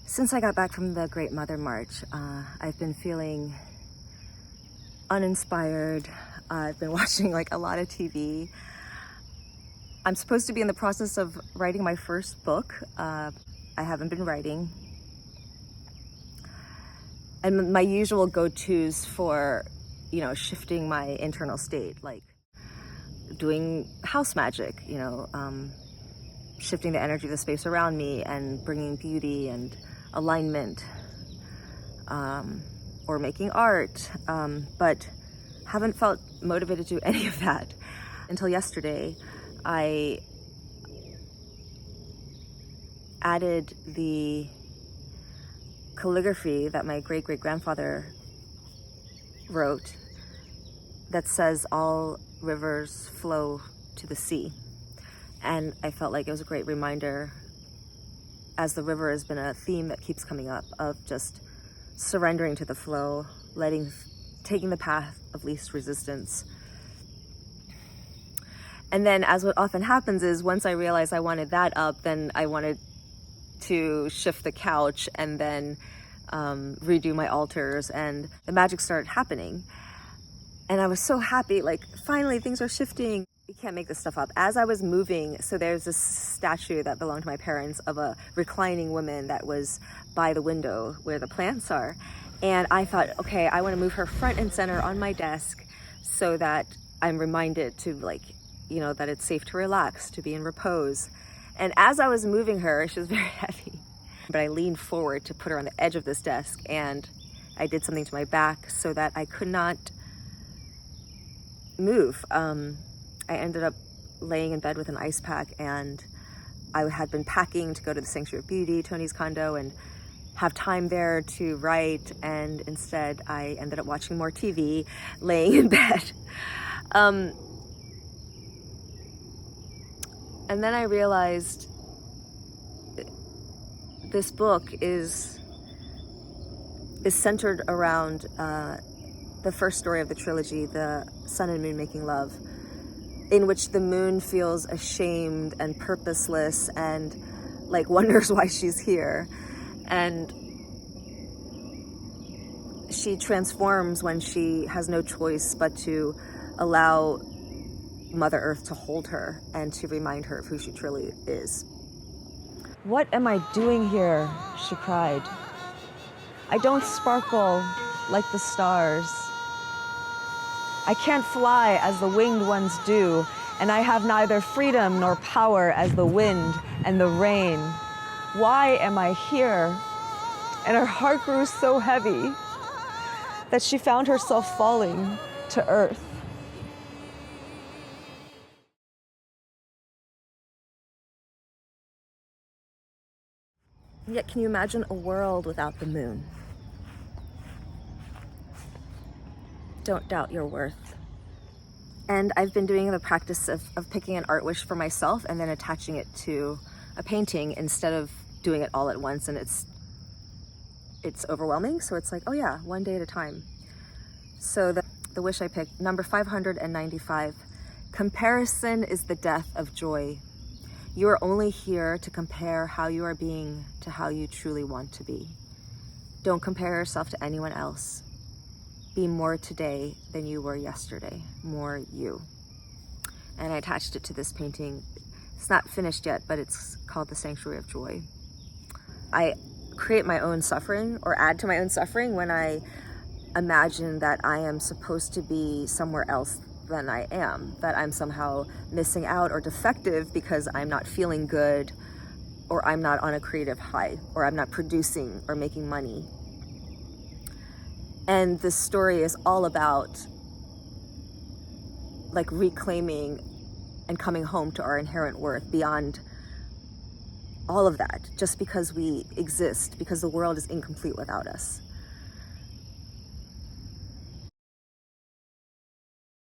Since I got back from the Great Mother March, I've been feeling uninspired. I've been watching like a lot of TV. I'm supposed to be in the process of writing my first book. I haven't been writing. And my usual go-tos for, shifting my internal state, like doing house magic, shifting the energy of the space around me and bringing beauty and alignment, or making art, but haven't felt motivated to do any of that until yesterday. I added the calligraphy that my great-great-grandfather wrote that says all rivers flow to the sea. And I felt like it was a great reminder, as the river has been a theme that keeps coming up, of just surrendering to the flow, taking the path of least resistance. And then, as what often happens is, once I realized I wanted that up, then I wanted to shift the couch and then redo my altars, and the magic started happening. And I was so happy, like, finally things are shifting. You can't make this stuff up. As I was moving, so there's this statue that belonged to my parents of a reclining woman that was by the window where the plants are. And I thought, okay, I want to move her front and center on my desk so that I'm reminded to, that it's safe to relax, to be in repose. And as I was moving her, she was very heavy, but I leaned forward to put her on the edge of this desk, and I did something to my back so that I could not move. I ended up laying in bed with an ice pack, and I had been packing to go to the Sanctuary of Beauty, Tony's condo, and have time there to write, and instead I ended up watching more TV, laying in bed. And then I realized this book is centered around the first story of the trilogy, The Sun and Moon Making Love, in which the moon feels ashamed and purposeless and wonders why she's here. And she transforms when she has no choice but to allow Mother Earth to hold her and to remind her of who she truly is. "What am I doing here?" she cried. "I don't sparkle like the stars. I can't fly as the winged ones do, and I have neither freedom nor power as the wind and the rain. Why am I here?" And her heart grew so heavy that she found herself falling to earth. Yet, can you imagine a world without the moon? Don't doubt your worth. And I've been doing the practice of picking an art wish for myself and then attaching it to a painting instead of doing it all at once, and it's overwhelming. So it's like, oh yeah, one day at a time. So the wish I picked, number 595, comparison is the death of joy. You are only here to compare how you are being to how you truly want to be. Don't compare yourself to anyone else. Be more today than you were yesterday, more you. And I attached it to this painting. It's not finished yet, but it's called The Sanctuary of Joy. I create my own suffering, or add to my own suffering, when I imagine that I am supposed to be somewhere else than I am, that I'm somehow missing out or defective because I'm not feeling good, or I'm not on a creative high, or I'm not producing or making money. And this story is all about reclaiming and coming home to our inherent worth beyond all of that, just because we exist, because the world is incomplete without us.